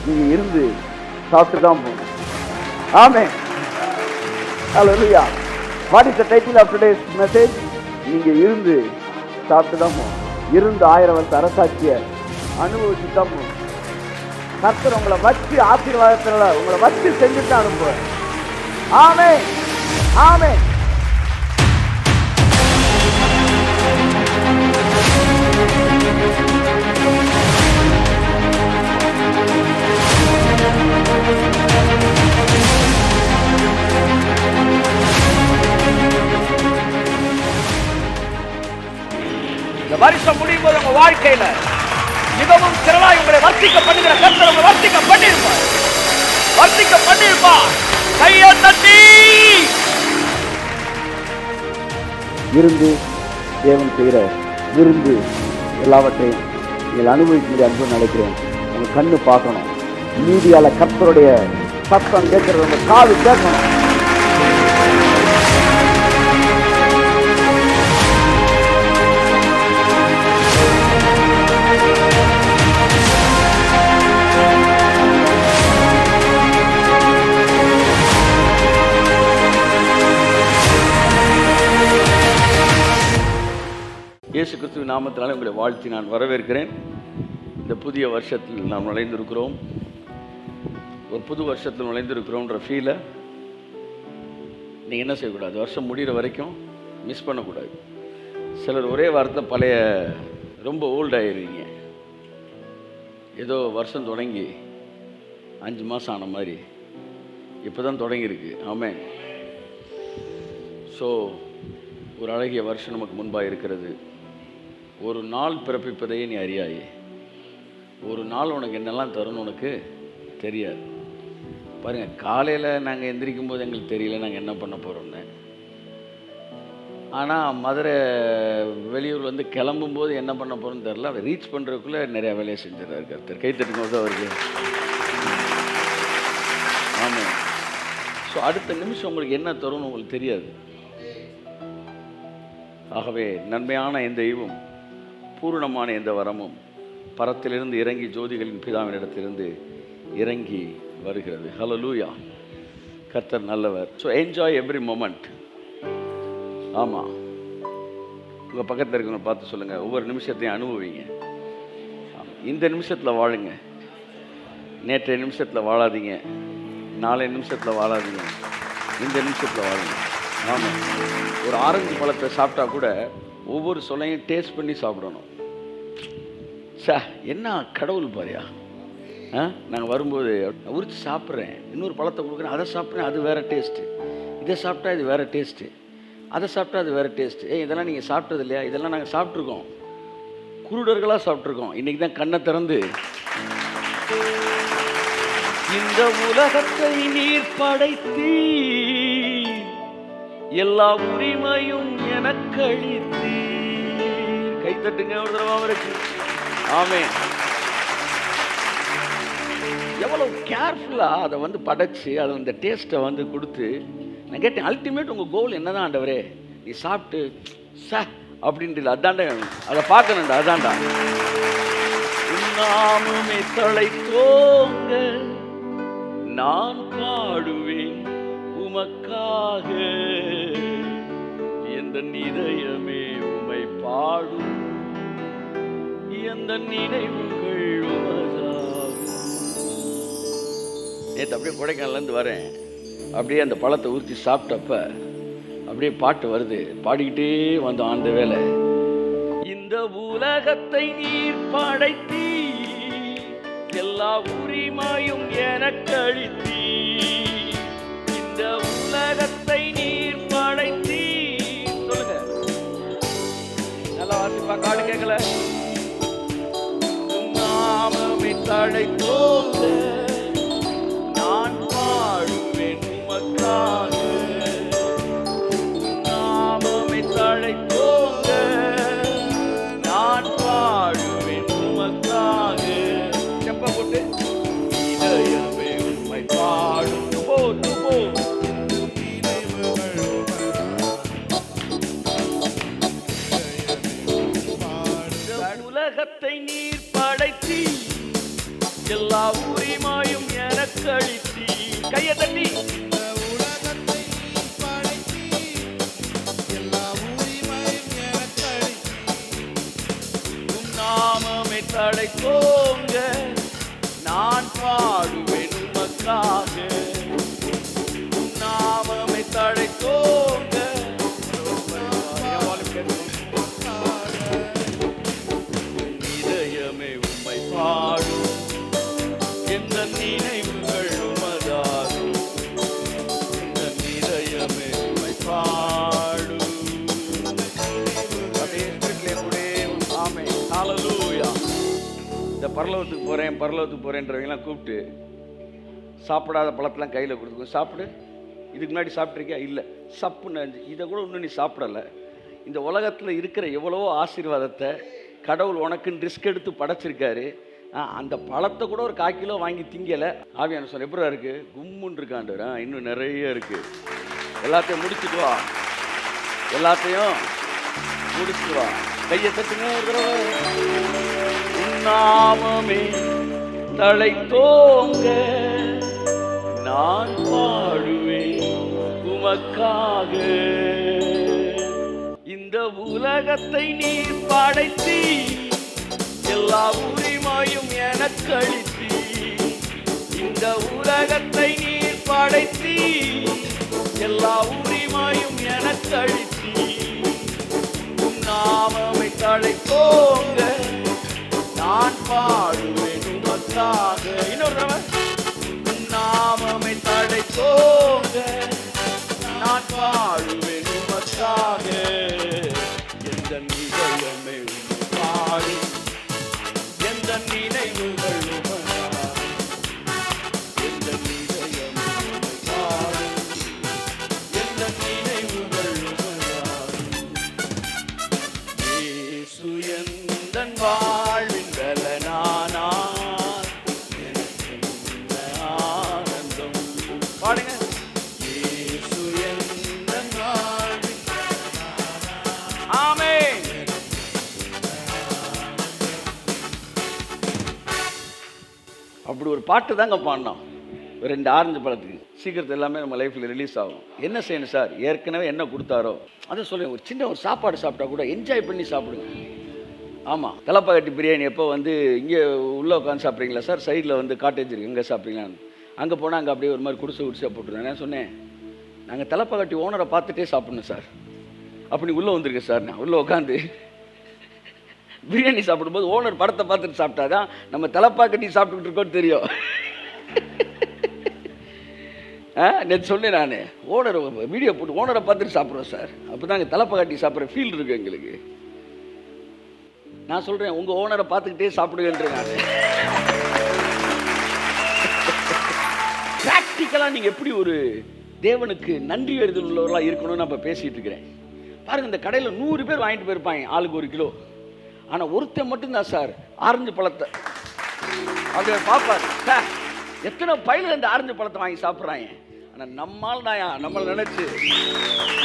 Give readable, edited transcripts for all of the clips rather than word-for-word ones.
நீங்க இருந்து சாப்பிட்டு தான் போகணும். Amen. Hallelujah. What is the title of today's message? நீங்க இருந்து சாப்பிட்டு தான் போகணும். இருந்து 1000 வருஷ அரசாட்சிய அனுபவிச்சு தான் போகணும். கர்த்தர் உங்களை வச்சு ஆசீர்வாதத்தினால உங்களை வச்சு செஞ்சுட்டு தான் அனுப்புவார். ஆமென். ஆமென். இந்த வருஷம் முடியும் போது உங்க வாழ்க்கையில மிகவும் திரளாய் உங்களை வர்த்திக்க பண்ணுகிற கர்த்தர் உங்களை வர்த்திக்க பண்ணிருப்பார். வர்த்திக்க பண்ணிருப்பார். கையை தட்டி இருந்து தேவன் செய்கிற விருந்து எல்லாவற்றையும் நீங்கள் அனுபவிக்க அன்பு நினைக்கிறேன். உங்க கண்ணு பார்க்கணும். மீதியால கர்த்தருடைய சத்தம் கேட்கறது உங்க காது கேட்கணும். இயேசு கிறிஸ்துவின் நாமத்தினாலே உங்களை வாழ்த்தி நான் வரவேற்கிறேன். இந்த புதிய வருஷத்தில் நாம் நுழைந்திருக்கிறோம். ஒரு புது வருஷத்தில் நுழைந்திருக்கிறோன்ற ஃபீலை நீங்கள் என்ன செய்யக்கூடாது, வருஷம் முடிகிற வரைக்கும் மிஸ் பண்ணக்கூடாது. சிலர் ஒரே வாரத்தில் பழைய ரொம்ப ஓல்டாகிடுவீங்க. ஏதோ வருஷம் தொடங்கி 5 மாதம் ஆன மாதிரி இப்போ தான் தொடங்கியிருக்கு. ஆமென். ஸோ ஒரு அழகிய வருஷம் நமக்கு முன்பாக இருக்கிறது. ஒரு நாள் பிறப்பிப்பதையே நீ அறியாயே. ஒரு நாள் உனக்கு என்னெல்லாம் தரும்னு உனக்கு தெரியாது. பாருங்கள், காலையில் நாங்கள் எந்திரிக்கும் போது எங்களுக்கு தெரியல நாங்கள் என்ன பண்ண போகிறோம்னு. ஆனால் மதுரை வெளியூர் வந்து கிளம்பும்போது என்ன பண்ண போகிறோன்னு தெரில. அதை ரீச் பண்ணுறதுக்குள்ளே நிறையா வேலையை செஞ்சிடறாரு கர்த்தர். கை தட்டுக்கும் போது அவருக்கு. ஆமாம். ஸோ அடுத்த நிமிஷம் உங்களுக்கு என்ன தரும்னு உங்களுக்கு தெரியாது. ஆகவே நன்மையான எந்த ஈவும் பூரணமான எந்த வரமும் பரத்திலிருந்து இறங்கி ஜோதிகளின் பிதாவின் இடத்திலிருந்து இறங்கி வருகிறது. ஹல்லேலூயா. கர்த்தர் நல்லவர். So enjoy every moment. ஆமாம், உங்கள் பக்கத்தில் இருக்கிறவங்க பார்த்து சொல்லுங்கள், ஒவ்வொரு நிமிஷத்தையும் அனுபவிங்க. இந்த நிமிஷத்தில் வாழுங்க. நேற்றைய நிமிஷத்தில் வாழாதீங்க. நாளைய நிமிஷத்தில் வாழாதீங்க. இந்த நிமிஷத்தில் வாழுங்க. ஆமாம். ஒரு ஆரஞ்சு பழத்தை சாப்பிட்டா கூட ஒவ்வொரு சொல்லையும் டேஸ்ட் பண்ணி சாப்பிடணும். என்ன கடவுள் பாரியா. நாங்கள் வரும்போது உரிச்சு சாப்பிட்றேன், இன்னொரு பழத்தை கொடுக்குறேன், அதை சாப்பிட்றேன், அது வேறு டேஸ்ட்டு, இதை சாப்பிட்டா இது வேறு டேஸ்ட்டு, அதை சாப்பிட்டா அது வேறு டேஸ்ட்டு. இதெல்லாம் நீங்கள் சாப்பிட்டது இல்லையா? இதெல்லாம் நாங்கள் சாப்பிட்ருக்கோம். குருடர்களாக சாப்பிட்ருக்கோம். இன்றைக்கி தான் கண்ணை திறந்து இந்த உலகத்தை நீர் படைத்தீ, எல்லா உரிமையும் எனக்கு அளித்தீ. கை தட்டுங்க ஒரு தடவை அவருக்கு. ஆமென். எவ்வளவு கேர்ஃபுல்லாக அதை வந்து படைச்சு அதை அந்த டேஸ்ட்டை வந்து கொடுத்து. நான் கேட்டேன், அல்டிமேட் உங்கள் கோல் என்னதான் ஆண்டவரே? நீ சாப்பிட்டு அப்படின்ட்டு அதாண்டா, அதை பார்க்கணுண்டா, அதாண்டா. நாமுமே தழைத்தோங்க நான் பாடுவேன் உமக்காக, எந்த இதயமே உமை பாடும், எந்த நினைவுகள் உமதாகும். நேற்று அப்படியே கொடைக்கானலேருந்து வரேன். அப்படியே அந்த பழத்தை ஊற்றி சாப்பிட்டப்ப அப்படியே பாட்டு வருது. பாடிக்கிட்டே வந்தோம் அந்த வேலை. இந்த உலகத்தை நீர் படைத்தீ, எல்லா உரிமையும் எனக்கு அளித்தீ. இந்த உலகத்தை நீர் படைத்தீ. சொல்லுங்க, நல்லா வாசிப்பா, காடு கேட்கல. நாமமே தழைத்தோங்க நான் பாடுவேன் உமக்காக, நாமமே தழைத்தோங்க நான் பாடுவேன் உமக்காக. செப்ப போட்டு இதயமே உம்மை பாடும். உலகத்தை நீர் படைத்தீ, எல்லா உரிமை எனக்களித்தி. கையை தட்டி நாமமே தழைத்தோங்க, நான் பாடுவேன் உமக்காக. நாமமே தழைத்தோங்க, இதயமே உம்மை பாடும், எந்த நினைவுகள் உமதாகும். எந்த இதயமே உம்மை பாடும். ஆமென், ஹல்லேலூயா. இந்த பரலோகத்துக்கு போகிறேன்றவங்களாம் கூப்பிட்டு சாப்பிடாத பழத்தெல்லாம் கையில் கொடுத்துக்கோ, சாப்பிடு. இதுக்கு முன்னாடி சாப்பிட்ருக்கியா? இல்லை. சப்புன்னு இதை கூட இன்னும் நீ சாப்பிடலை. இந்த உலகத்தில் இருக்கிற எவ்வளவோ ஆசீர்வாதத்தை கடவுள் உனக்குன்னு ரிஸ்க் எடுத்து படைச்சிருக்காரு. அந்த பழத்தை கூட ஒரு 1/4 கிலோ வாங்கி திங்கலை. ஆவியான சொல்ல எப்படா இருக்குது? கும்முன்னு இருக்காண்டவர். இன்னும் நிறைய இருக்குது. எல்லாத்தையும் முடிச்சுட்டு வா, எல்லாத்தையும் முடிச்சுட்டு வா. கையை தட்டுங்க ஒரு தடவை. நாமமே தழைத்தோங்க, நான் பாடுவேன் உமக்காக. இந்த உலகத்தை நீ படைத்தி, எல்லா உரிமையும் எனக்களித்தி. இந்த உலகத்தை நீ படைத்தி, எல்லா உரிமையும் எனக்களித்தி. நாமமே தழைத்தோங்க, நான் பாடுவேன் உமக்காக. இன்னொரு நாமமே தழைத்தோங்க, நான் பாடுவேன் உமக்காக. எந்த நினைவுமே பாடும், எந்த நினைவுகள் உமதாகும். எந்த நினைவுமே பாடும், எந்த நினைவுகள் உமதாகும். இயேசு எந்தன் வாழ்வின் பலனானார், எனக்கு இந்த ஆனந்தம். பாடுங்க. இயேசு எந்தன் வாழ்வின் பலனானார். ஆமென். அப்படி ஒரு பாட்டு தாங்க பாடினோம். 2 ஆரஞ்சு பழத்துக்கு சீக்கிரத்தில் எல்லாமே நம்ம லைஃப்பில் ரிலீஸ் ஆகும். என்ன செய்யணும் சார்? ஏற்கனவே என்ன கொடுத்தாரோ அதை சொல்லுங்கள். ஒரு சின்ன ஒரு சாப்பாடு சாப்பிட்டா கூட என்ஜாய் பண்ணி சாப்பிடுங்க. ஆமாம், தலப்பாக்கட்டி பிரியாணி எப்போ வந்து இங்கே உள்ளே உட்காந்து சாப்பிட்றீங்களா சார்? சைடில் வந்து காட்டேஜ் இருக்குது, இங்கே சாப்பிட்றீங்களான்னு. அங்கே போனால் அங்கே அப்படியே ஒரு மாதிரி குடிசை போட்டுருந்தேன். நான் சொன்னேன், நாங்கள் தலப்பாக்கட்டி ஓனரை பார்த்துட்டே சாப்பிட்ணும் சார். அப்படி உள்ளே வந்திருக்கேன் சார். நான் உள்ளே உட்காந்து பிரியாணி சாப்பிடும்போது ஓனர் படத்தை பார்த்துட்டு சாப்பிட்டாதான் நம்ம தலப்பாக்கட்டி சாப்பிட்டுக்கிட்டு இருக்கோன்னு தெரியும். நேற்று சொன்னேன் நான், ஓனர் வீடியோ போட்டு ஓனரை பார்த்துட்டு சாப்பிட்றோம் சார். அப்போ தான் அங்கே தலப்பாக்கட்டி சாப்பிட்ற ஃபீல் இருக்குது எங்களுக்கு. நான் சொல்கிறேன், உங்கள் ஓனரை பார்த்துக்கிட்டே சாப்பிடுங்கன்ற. நான் ப்ராக்டிக்கலாக நீங்கள் எப்படி ஒரு தேவனுக்கு நன்றி அறிதல் உள்ளவர்களாக இருக்கணும்னு நான் இப்போ பேசிகிட்டு இருக்கிறேன். பாருங்கள், இந்த கடையில் 100 பேர் வாங்கிட்டு போயிருப்பாங்க, ஆளுக்கு 1 கிலோ. ஆனால் ஒருத்தன் மட்டும்தான் சார் ஆரஞ்சு பழத்தை அதை பார்ப்பார். சார் எத்தனை பையில இந்த ஆரஞ்சு பழத்தை வாங்கி சாப்பிட்றாங்க. ஆனால் நம்மால் தான் நம்மளை நினைச்சு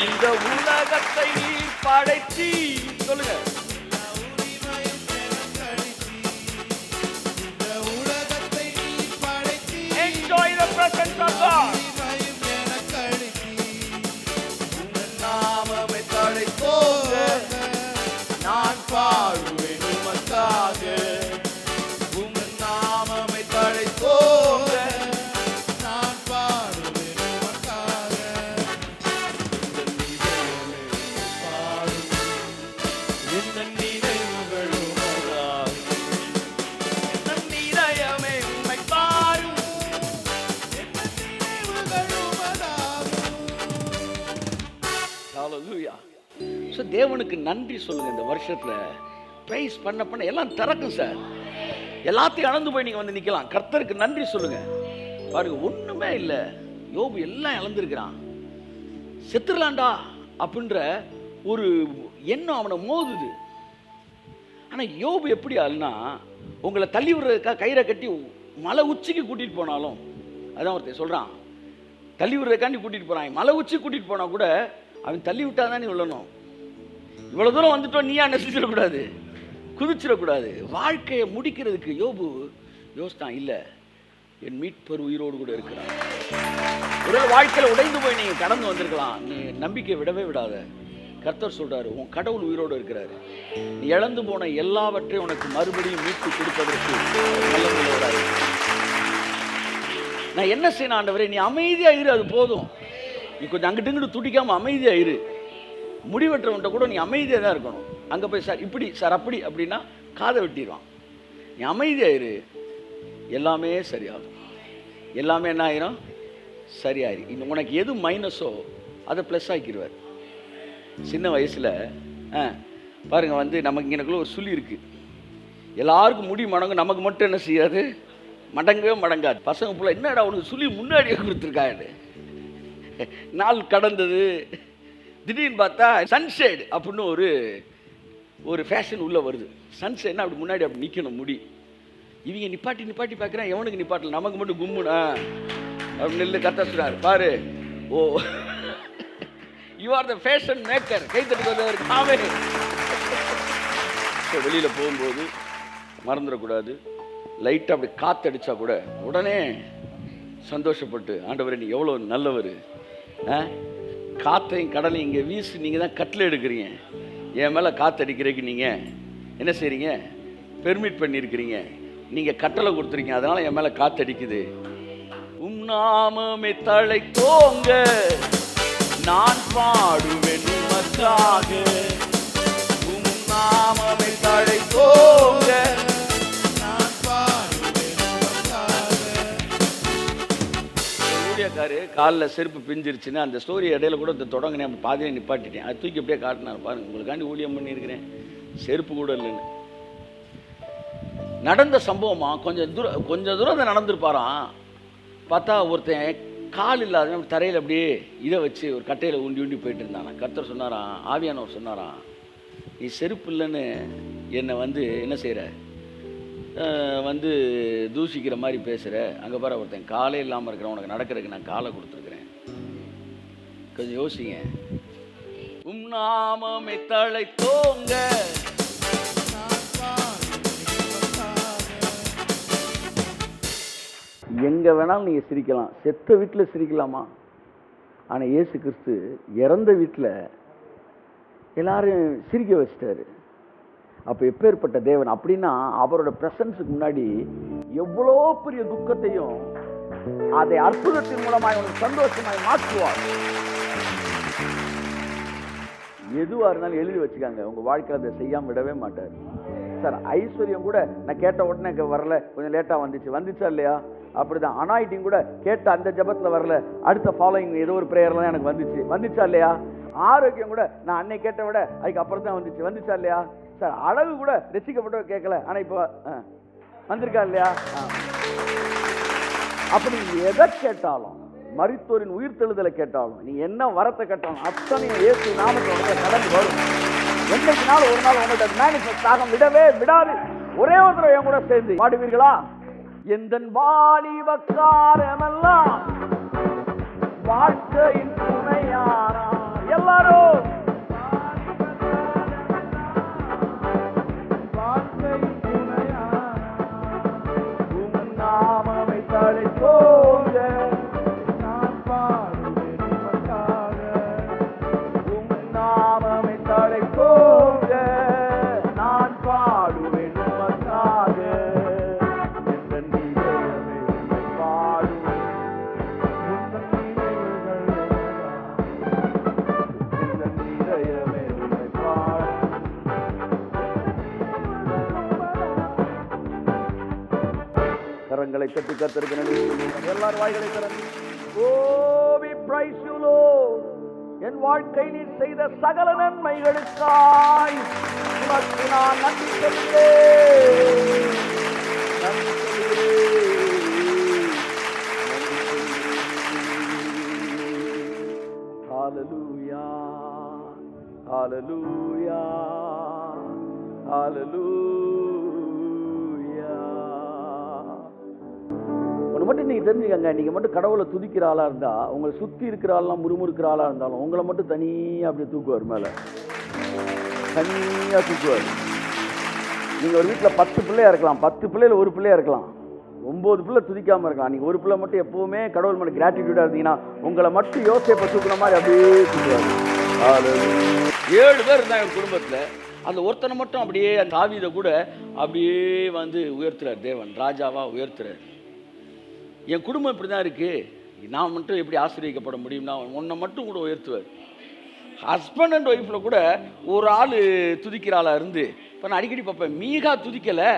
இந்த உலகத்தை படைச்சி சொல்லுங்க. Enjoy the presence of God. நாமமே தழைத்தோங்க, நான் பாடுவேன் உமக்காக. உங்கள் நாமமே தழைத்தோங்க, நான் பாடுவேன் உமக்காக. இந்த நினைவுகள் உமதாகும். இந்த இதயமே உம்மை பாடும், இந்த நினைவுகள் உமதாகும். ஹல்லேலூயா. ஸோ தேவனுக்கு நன்றி சொல்லுங்கள். இந்த வருஷத்தில் ப்ரைஸ் பண்ண எல்லாம் திறக்கும் சார். எல்லாத்தையும் இழந்து போய் நீங்கள் வந்து நிற்கலாம். கர்த்தருக்கு நன்றி சொல்லுங்கள். பாருங்க, ஒன்றுமே இல்லை. யோபு எல்லாம் இழந்திருக்கிறான். செத்துடலாண்டா அப்படின்ற ஒரு எண்ணம் அவனை மோதுது. ஆனால் யோபு எப்படி ஆளுனா, உங்களை தள்ளி விடுறதுக்காக கயிறை கட்டி மலை உச்சிக்கு கூட்டிகிட்டு போனாலும், அதான் ஒருத்தர் சொல்கிறான், தள்ளி விடுறதுக்காண்டி கூட்டிகிட்டு போகிறான். மலை உச்சி கூட்டிகிட்டு போனால் கூட அவன் தள்ளி விட்டா தான் நீ விழணும். இவ்வளோ தூரம் வந்துட்டோம், நீயா குதிச்சிடக்கூடாது. வாழ்க்கையை முடிக்கிறதுக்கு யோபு யோசித்தான். இல்லை, என் மீட்பர் உயிரோடு கூட இருக்கிறார். ஒரு வாழ்க்கையில் உடைந்து போய் நீங்க கடந்து வந்திருக்கலாம். நீ நம்பிக்கை விடவே விடாத. கர்த்தர் சொல்றாரு, உன் கடவுள் உயிரோடு இருக்கிறாரு. நீ இழந்து போன எல்லாவற்றையும் உனக்கு மறுபடியும் மீட்டு கொடுப்பதற்கு நல்லவராய். நான் என்ன செய்யணும் ஆண்டவரே? நீ அமைதியா இரு, அது போதும். நீ கொஞ்சம் அங்கிட்டு இங்கிட்டு துடிக்காம அமைதியா இரு. முடிவெற்றவன்ட்ட கூட நீ அமைதியா தான் இருக்கணும். அங்க போய் சார் இப்படி சார் அப்படி அப்படின்னா காதை வெட்டிடுவான். நீ அமைதியா இரு, எல்லாமே சரியாகும். எல்லாமே என்ன ஆயிரும்? சரியாயிரும். இன்னும் உனக்கு எது மைனஸோ அதை ப்ளஸ் ஆக்கிடுவார். சின்ன வயசில் பாருங்க நமக்கு எனக்குள்ள ஒரு சுழி இருக்கு. எல்லாருக்கும் முடி மடங்கும், நமக்கு மட்டும் என்ன செய்யாது? மடங்கவே மடங்காது. பசங்க போல என்னடா உனக்கு சுழி முன்னாடியே கொடுத்துருக்காரு. நாள் கடந்தது, திடீர்னு பார்த்தா சன்ஷேடு அப்படின்னு ஒரு ஃபேஷன் உள்ளே வருது. சன்ஷேட்னா அப்படி முன்னாடி அப்படி நிற்கணும் முடி. இவங்க நிப்பாட்டி பார்க்குறேன், எவனுக்கு நிப்பாட்டல, நமக்கு மட்டும் கும்முனா அப்படி நெல்லு கத்த சொல்றாரு. பாரு, oh you are the fashion maker. கைத்தட்டு காவே. வெளியில் போகும்போது மறந்துடக்கூடாது. லைட்டாக அப்படி காற்றடிச்சா கூட உடனே சந்தோஷப்பட்டு, ஆண்டவரே நீ எவ்வளோ நல்லவர், காற்றையும் கடலையும் இங்கே வீசி நீங்கள் தான் கட்டில் எடுக்கிறீங்க, என் மேலே காற்றடிக்கிறதுக்கு நீங்கள் என்ன செய்கிறீங்க? பெர்மிட் பண்ணியிருக்கிறீங்க, நீங்கள் கட்டளை கொடுத்துருக்கீங்க, அதனால் என் மேலே காற்றடிக்குது. நாமமே தழைத்தோங்க, நான் பாடுவேன் உமக்காக. நாமமே தழைத்தோங்க, நான் பாடுவேன் உமக்காக. ஊழியக்காரு காலில் செருப்பு பிஞ்சிருச்சுன்னு அந்த ஸ்டோரி இடையில கூட தொடங்கினேன், பாதியில நிப்பாட்டிட்டேன். அது தூக்கி அப்படியே காட்டினார். பாருங்க, உங்களுக்காண்டி ஊழியம் பண்ணியிருக்கிறேன், செருப்பு கூட இல்லைன்னு. நடந்த சம்பவமா கொஞ்சம் தூரம் அதை நடந்திருப்பாராம். பார்த்தா ஒருத்தன் கால் இல்லாத தரையில் அப்படியே இதை வச்சு ஒரு கட்டையில் உண்டி போயிட்டு இருந்தானா. கர்த்தர் சொன்னாராம், ஆவியானவர் சொன்னாராம், நீ செருப்பு இல்லைன்னு என்னை என்ன செய்கிற, தூஷிக்கிற மாதிரி பேசுகிற. அங்கே பாரு, ஒருத்தன் காலே இல்லாமல் இருக்கிறேன், உனக்கு நடக்கிறதுக்கு நான் காலை கொடுத்துருக்குறேன். கொஞ்சம் யோசிங்க. நாமமே தழைத்தோங்க, எங்கே வேணாலும் நீங்கள் சிரிக்கலாம். செத்த வீட்டில் சிரிக்கலாமா? ஆனால் இயேசு கிறிஸ்து இறந்த வீட்டில் எல்லாரும் சிரிக்க வச்சிட்டாரு. அப்போ எப்பேற்பட்ட தேவன் அப்படின்னா, அவரோட பிரசன்ஸுக்கு முன்னாடி எவ்வளோ பெரிய துக்கத்தையும் அதை அற்புதத்தின் மூலமாக அவனுக்கு சந்தோஷமாய் மாற்றுவார். எதுவாக இருந்தாலும் எழுதி வச்சுக்காங்க, உங்கள் வாழ்க்கை அதை செய்யாமல் விடவே மாட்டார். சார் ஐஸ்வர்யம் கூட நான் கேட்ட உடனே வரல, கொஞ்சம் லேட்டாக வந்துச்சா இல்லையா? அப்படிதான் அனாயிட்டிங் கூட கேட்ட அந்த ஜபத்தில் வரல, அடுத்த ஃபாலோயிங் ஏதோ ஒரு ப்ரேயர்லாம் எனக்கு வந்துச்சா இல்லையா? ஆரோக்கியம் கூட நான் அன்னை கேட்ட விட அதுக்கு அப்புறம் தான் வந்துச்சா இல்லையா? சார் அழகு கூட ரசிக்கப்பட்ட கேட்கல, ஆனால் இப்போ வந்திருக்கா இல்லையா? அப்படி எதை கேட்டாலும், மரித்தோரின் உயிர்த்தெழுதலை கேட்டாலும், நீ என்ன வரத்தை கேட்டாலும் அத்தனையும் இயேசு நாமத்தோட கடந்து வரும். என்னைக்கு நாள் ஒரு நாள் உங்கள்கிட்ட மேனிஃபெஸ்ட் ஆக விடவே விடாது. ஒரே ஒரு தடவை என் கூட சேர்ந்து பாடுவீர்களா? எந்தன் வாலிப காலமெல்லாம் வாழ்க்கையின் துணையாரா. எல்லாரும் வாழ்க்கையின் துணையாரா, உம் நாமமே தழைத்தோங்க, நான் பாடுவேன் உமக்காக. உம் நாமமே தழைத்தோங்க, நான் பாடுவேன் உமக்காக. கரங்களை தட்டி கர்த்தருக்கு நன்றி சொல்லுங்கள். எல்லாரும் வாய்களை திறந்து, ஓ we praise you Lord, என் வாழ்க்கை நீர் செய்த சகல நன்மைகளுக்காய் உமக்கு நான் நன்றி சொல்கிறேன். ஹalleluya ஹalleluya ஹalleluya. மட்டும் நீங்கள் தெரிஞ்சுக்கங்க, நீங்கள் மட்டும் கடவுளை துதிக்கிற ஆளாக இருந்தால், உங்களை சுற்றி இருக்கிற ஆள்லாம் முறுமுறுக்கிற ஆளாக இருந்தாலும் உங்களை மட்டும் தனியாக அப்படியே தூக்குவார், மேலே தனியாக தூக்குவார். நீங்கள் ஒரு வீட்டில் 10 பிள்ளையாக இருக்கலாம், 10 பிள்ளையில் ஒரு பிள்ளையாக இருக்கலாம். 9 பிள்ளை துதிக்காமல் இருக்கான். நீங்கள் ஒரு பிள்ளை மட்டும் எப்போவுமே கடவுள் மேலே கிராட்டிடியூடாக இருந்தீங்கன்னா உங்களை மட்டும் யோசேப்பை தூக்குற மாதிரி அப்படியே தூக்குவாங்க. 7 பேர் இருந்தாங்க என் குடும்பத்தில். அந்த ஒருத்தனை மட்டும் அப்படியே அந்த தாவீதை கூட அப்படியே வந்து உயர்த்துறார் தேவன், ராஜாவாக உயர்த்துறார். என் குடும்பம் இப்படி தான் இருக்குது. நான் மட்டும் எப்படி ஆசீர்வதிக்கப்பட முடியும்னா உன்னை மட்டும் கூட உயர்த்துவார். ஹஸ்பண்ட் அண்ட் ஒய்ஃபில் கூட ஒரு ஆள் துதிக்கிற ஆளாக இருந்து இப்போ நான் அடிக்கடி பார்ப்பேன், மீகா துதிக்கலை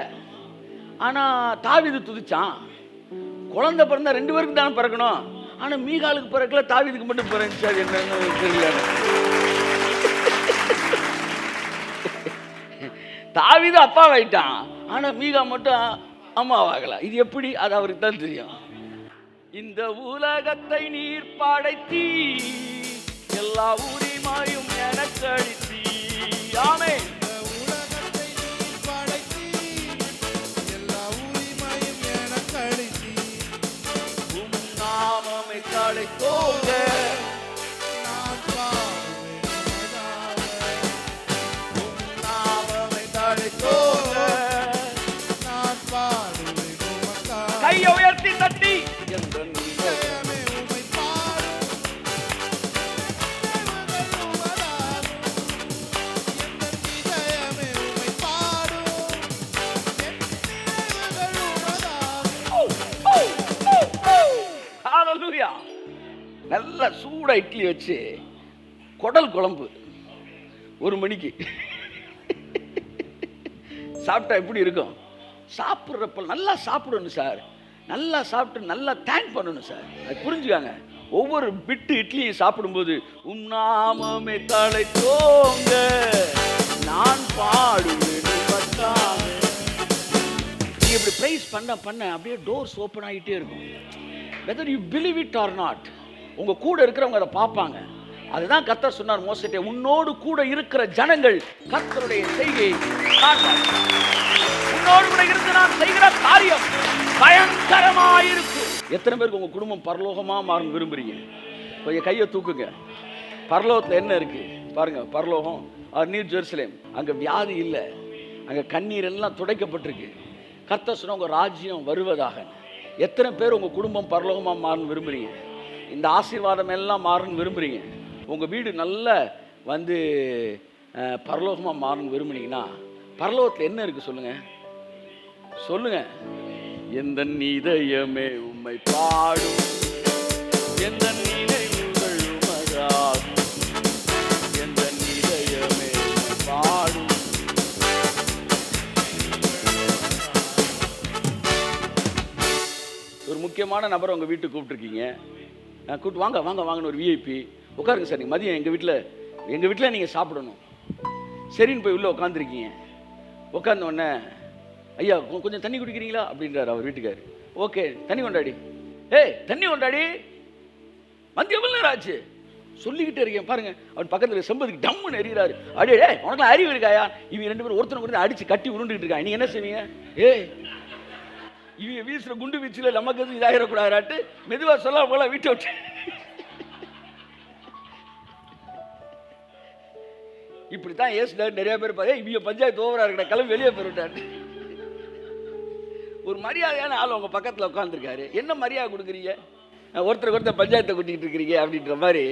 ஆனால் தாவீது துதிச்சான். குழந்தை பிறந்தா 2 பேருக்கு தானே பிறக்கணும், ஆனால் மீகாலுக்கு பிறக்கல, தாவீதுக்கு மட்டும் பிறந்துச்சு. அது என்னன்னு தெரியல. தாவீது அப்பாவாயிட்டான், ஆனால் மீகா மட்டும் அம்மாவாகல. இது எப்படி? அது அவருக்கு தான் தெரியும். இந்த உலகத்தை நீர் படைத்தீ, எல்லா உரிமையும் எனக்கு அளித்தீ. ஆமென். கையை உயர்த்தி தட்டி நல்ல சூடா இட்லி வச்சு குடல் குழம்பு 1 மணிக்கு சாப்பிட்டா எப்படி இருக்கும்? சாப்பிட்றப்ப நல்லா சாப்பிடணும் சார், நல்லா சாப்பிட்டு நல்லா தேங்க் பண்ணணும் சார். அது புரிஞ்சுக்காங்க. ஒவ்வொரு பிட்டு இட்லியை சாப்பிடும்போது நாமமே தழைத்தோங்க நான் பாடுவேன். நீ இப்படி பிரைஸ் பண்ண பண்ண அப்படியே டோர்ஸ் ஓப்பன் ஆகிட்டே இருக்கும். whether you believe it or not, உங்க கூட இருக்கிறவங்க அதை பார்ப்பாங்க. அதுதான் கர்த்தர் சொன்னார் மோசேட்டே, உன்னோடு கூட இருக்கிற ஜனங்கள் கர்த்தருடைய செய்கையை காண்பார்கள். உன்னோடு கூட இருந்து நான் செய்கிற காரியம் பயங்கரமாயிருக்கும். எத்தனை பேருக்கு உங்க குடும்பம் பரலோகமா மாறும் விரும்புறீங்க? கொஞ்சம் கையை தூக்குங்க. பரலோகத்தில் என்ன இருக்கு பாருங்க. பரலோகம் நியூ ஜெருசலேம். அங்க வியாதி இல்லை, அங்க கண்ணீர் எல்லாம் துடைக்கப்பட்டிருக்கு. கர்த்தர் சொன்ன உங்க ராஜ்யம் வருவதாக. எத்தனை பேர் உங்கள் குடும்பம் பரலோகமாக மாறணும் விரும்புகிறீங்க? இந்த ஆசீர்வாதம் எல்லாம் மாறணும் விரும்புகிறீங்க? உங்கள் வீடு நல்ல வந்து பரலோகமாக மாறணும் விரும்புனீங்கன்னா பரலோகத்தில் என்ன இருக்குது சொல்லுங்கள், சொல்லுங்கள். எந்த இதயமே உம்மை பாடும், எந்த நினைவுகள் உமதாகும், எந்த இதயமே உம்மை பாடும். ஒரு முக்கியமான நபரை உங்கள் வீட்டுக்கு கூப்பிட்டுருக்கீங்க. கூப்பிட்டு வாங்க வாங்க வாங்கன்னு ஒரு விஐபி உட்காருங்க சார், நீங்கள் மதியம் எங்கள் வீட்டில் நீங்கள் சாப்பிடணும். சரின்னு போய் உள்ளே உட்காந்துருக்கீங்க. உட்காந்த உடனே ஐயா கொஞ்சம் தண்ணி குடிக்கிறீங்களா அப்படின்றார் அவர் வீட்டுக்காரு. ஓகே தண்ணி கொண்டாடி. தண்ணி கொண்டாடி. மதியம் எவ்வளோ நேரம் ஆச்சு சொல்லிக்கிட்டே இருக்கேன் பாருங்க. அவன் பக்கத்தில் செம்பதுக்கு டம்முன்னு எறிகிறாரு. அடியே உனக்குலாம் அறிவு இருக்காயா? இவங்க 2 பேரும் ஒருத்தனை கூட அடித்து கட்டி உருண்டுகிட்டு இருக்காங்க. நீங்கள் என்ன செய்வீங்க? இவங்க வீசுற குண்டு வீச்சில் நமக்கு எதுவும் இதாகிடக்கூடாதாட்டு மெதுவாக சொல்ல போல வீட்டை விட்டு இப்படித்தான் ஏசுனார். நிறைய பேர் பாரு இவங்க பஞ்சாயத்து ஓவரா இருக்கிற கிளம்பி வெளியே போயிட்டாரு. ஒரு மரியாதையான ஆள் உங்க பக்கத்தில் உட்காந்துருக்காரு. என்ன மரியாதை கொடுக்குறீங்க? ஒருத்தருக்கு ஒருத்தர் பஞ்சாயத்தை கூட்டிகிட்டு இருக்கிறீங்க அப்படின்ற மாதிரி.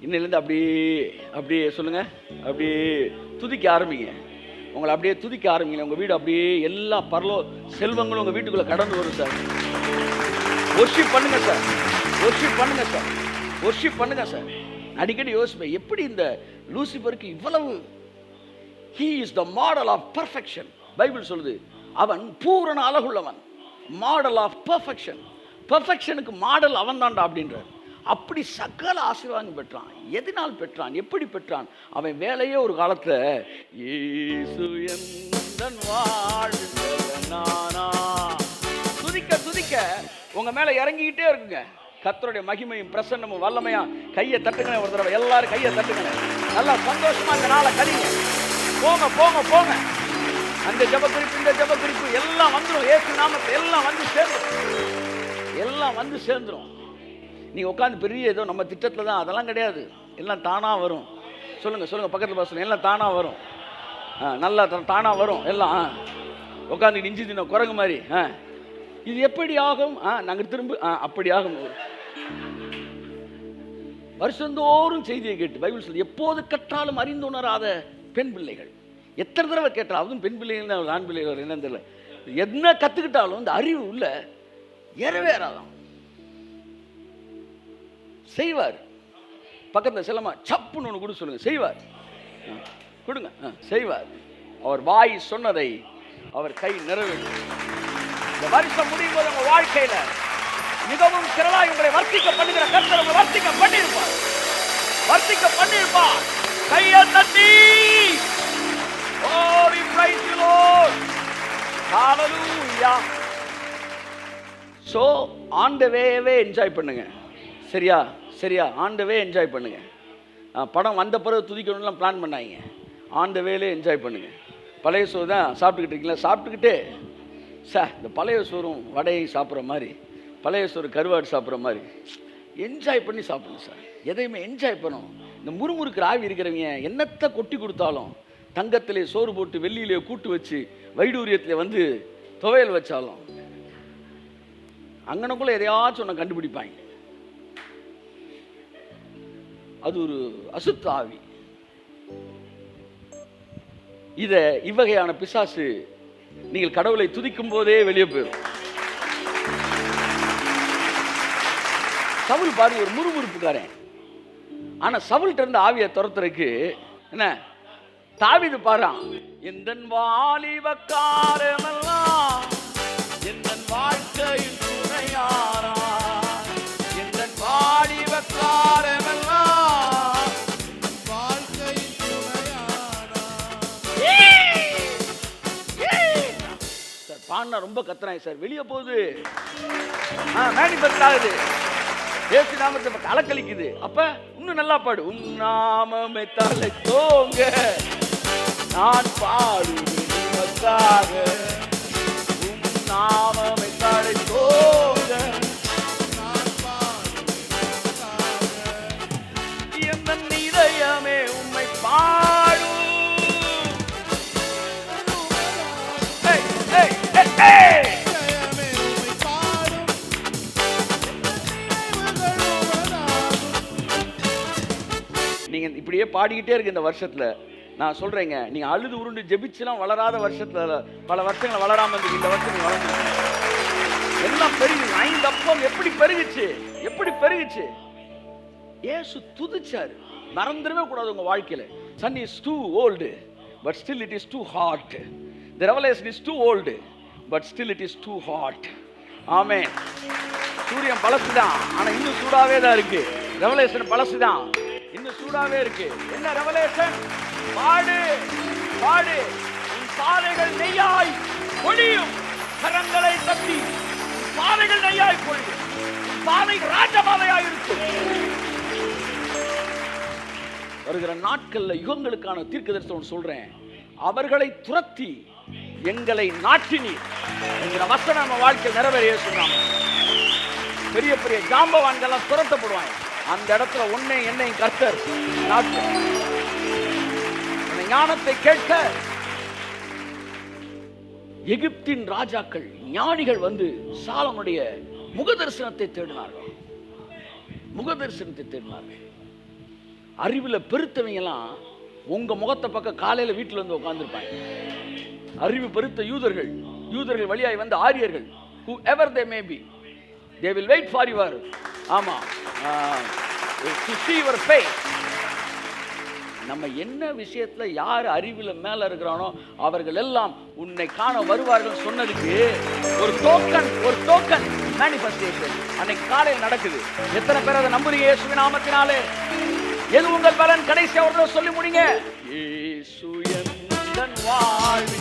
இன்னிலேருந்து அப்படியே சொல்லுங்க, அப்படியே துதிக்க ஆரம்பிங்க. உங்களை அப்படியே துதிக்க ஆரம்பிங்க. உங்கள் வீடு அப்படியே எல்லா செல்வங்களும் உங்கள் வீட்டுக்குள்ளே கடந்து வரும் சார். ஒர்ஷிப் பண்ணுங்க சார், ஒர்ஷிப் பண்ணுங்க சார், ஒர்ஷிப் பண்ணுங்க சார். அடிக்கடி யோசிப்பேன், எப்படி இந்த லூசிபருக்கு இவ்வளவு. he is the model of perfection. Bible சொல்லுது அவன் பூரண அழகுள்ளவன், மாடல் ஆஃப் பெர்ஃபெக்ஷன். பெர்ஃபெக்ஷனுக்கு மாடல் அவன் தான்டா அப்படின்றார். அப்படி சகல ஆசீர்வாதம் பெற்றான். எதனால் பெற்றான்? எப்படி பெற்றான்? அவன் வேலையே ஒரு காலத்துல துதிக்க துதிக்க உங்க மேல இறங்கிக்கிட்டே இருக்குங்க. கர்த்தருடைய மகிமையும் பிரசன்னமும் வல்லமையா. கையை தட்டுங்க ஒரு தடவை, எல்லாரும் கையை தட்டுங்க. நல்லா சந்தோஷமா இந்த நாளை கழிங்க. போங்க போங்க போங்க. அந்த ஜெபக்குறிப்பு இந்த ஜெபக்குறிப்பு எல்லாம் வந்துடும். இயேசு நாமத்தில் எல்லாம் வந்து சேர்ந்துடும், எல்லாம் வந்து சேர்ந்துடும். நீங்கள் உட்காந்து பெரிய ஏதோ நம்ம திட்டத்தில் தான், அதெல்லாம் கிடையாது. எல்லாம் தானாக வரும். சொல்லுங்கள் பக்கத்தில் சொல்லுங்கள். எல்லாம் தானாக வரும். நல்லா தானாக வரும். எல்லாம் உட்காந்து இஞ்சி தின்ன குரங்கு மாதிரி இது எப்படி ஆகும்? நாங்கள் திரும்ப அப்படி ஆகும். வருஷந்தோறும் செய்தியை கேட்டு பைபிள் சொல்லி எப்போது கற்றாலும் அறிந்து உணராத பெண் பிள்ளைகள். எத்தனை தடவை கேட்டாலும், அதுவும் பெண் பிள்ளைகள் ஆண் பிள்ளைகள் என்னன்னு தெரியல, என்ன கற்றுக்கிட்டாலும் இந்த அறிவு உள்ள ஏறவேறாதான். செய்வார். பக்கத்தில் செல்லமா சப்புன்னு ஒன்று கூட சொல்லுங்க, செய்வார். கொடுங்க, செய்வார். அவர் வாய் சொன்னதை அவர் கை நிறைவேற்றும். இந்த வருஷம் முடியும் போது உங்க வாழ்க்கையில மிகவும் திரளாய் உங்களை வர்த்திக்க பண்ணுகிற கர்த்தர் உங்களை வர்த்திக்க பண்ணியிருப்பார். வர்த்திக்க பண்ணியிருப்பார். கையை தட்டி oh we praise you Lord, hallelujah. so on the way enjoy பண்ணுங்க. சரியா சரியா ஆன் த வே என்ஜாய் பண்ணுங்க. படம் வந்த பிறகு துதிக்கணும்லாம் பிளான் பண்ணாங்க. ஆன் த வேலே என்ஜாய் பண்ணுங்க. பழைய சோறு தான் சாப்பிட்டுக்கிட்டு இருக்கீங்களா? சாப்பிட்டுக்கிட்டே இந்த பழைய சோறும் வடையும் சாப்பிட்ற மாதிரி, பழைய சோறு கருவாடு சாப்பிட்ற மாதிரி என்ஜாய் பண்ணி சாப்பிடுங்க சார். எதையுமே என்ஜாய் பண்ணணும். இந்த முறுமுறுக்கிற ஆவி இருக்கிறவங்க என்னத்தை கொட்டி கொடுத்தாலும், தங்கத்திலே சோறு போட்டு வெள்ளியிலே கூட்டு வச்சு வைடூரியத்திலே வந்து துவையல் வச்சாலும் அங்கனக்குள்ள எதையாச்சும் ஒன்று கண்டுபிடிப்பாங்க. அது ஒரு அசுத்த ஆவி. இவ்வகையான பிசாசு நீங்கள் கடவுளை துதிக்கும் போதே வெளியே போயிடும். சவுல் பாருங்க, ஒரு முறுமுறுப்புக்காரன். ஆனா சவுல்கிட்ட இருந்து ஆவியை துரத்துறதுக்கு என்ன தாவீது பாறான், எந்தன் வாலிப காலமெல்லாம் எந்தன் வாழ்க்கையின் துணையாரா, எந்தன் வாலிப காலமெல்லாம் வாழ்க்கையின் துணையாரா. சார் பாடினா ரொம்ப கத்துறாங்க சார், வெளியே போகுது, மேனிபெஸ்ட் ஆகுது, ஏசு நாமத்தை அலக்கழிக்குது. அப்ப இன்னும் நல்லா பாடு. உன் நாமமே தலை தோங்க நான் பாடுவதற்காக, உன் நாமமே தலை தோங்க நான் பாடுவதற்காக, என் இதயமே உம்மை பாடும். நீங்க இப்படியே பாடிக்கிட்டே இருக்கு இந்த வருஷத்துல. நான் சொல்றேங்க, நீங்க அழுது உருண்டு ஜெபிச்சுலாம் வளராத வருஷத்துல பல வருஷங்கள் வளராம இருக்கு. இந்த வருஷம் நீ வளர்ந்து எல்லாம் பெருகு. 5 அப்பம் எப்படி பெருகுச்சு, எப்படி பெருகுச்சு. இயேசு துதிச்சாரு. மறந்துடவே கூடாது உங்க வாழ்க்கையில. Sun is too old but still it is too hot. The revelation is too old but still it is too hot. ஆமென். சூரியன் பழசுதான், ஆனா இன்னும் சூடாவே தான் இருக்கு. ரெவலேஷன் பழசுதான், இன்னும் சூடாவே இருக்கு. என்ன ரெவலேஷன்? பாடு பாடு. உன் பாதைகள் நெய்யாய் பொழியும். கரங்களை தட்டி பாதைகள் நெய்யாய் பொழியும். பாதை ராஜபாதையாய் இருக்கும். வருகிற நாட்கள்ல யுகங்களுக்கான தீர்க்கதரிசனம் சொல்றேன். அவர்களை துரத்தி எங்களை நாட்டினீர் என்கிற வசனம் நம்ம வாழ்க்கை நிறைவேறிய சொன்னாங்க. பெரிய பெரிய ஜாம்பவான்கள் துரத்தப்படுவாங்க. அந்த இடத்துல உன்னை என்னை கர்த்தர் நாட்டு ஞானத்தை கேட்க எகிப்தின் ராஜாக்கள் ஞானிகள் வந்து சாலமுடைய முகதரிசனத்தை தேடினார்கள். முகதரிசனத்தை தேடினார்கள். அறிவுல பெருத்தவங்க எல்லாம் உங்க முகத்தை பக்கம் காலையில வீட்டுல வந்து உட்கார்ந்துருப்பாங்க. அறிவு பெருத்த யூதர்கள் வழியாய் வந்த ஆரியர்கள், whoever they may be, they will wait for your to see your face. நம்ம என்ன விஷயத்துல யார் அறிவுல மேல இருக்கிறானோ அவர்கள் எல்லாம் உன்னை காண வருவார்கள் சொன்னதுக்கு ஒரு டோக்கன் மேனிஃபெஸ்டேஷன் அன்னைக்கு காலையில் நடக்குது. எத்தனை பேர் அதை நம்புறீங்க? இயேசுவின் நாமத்தினாலே. எது உங்கள் பலன்? கடைசி அவர்கள் சொல்லி முடிங்க. இயேசு என் வாழ்வில்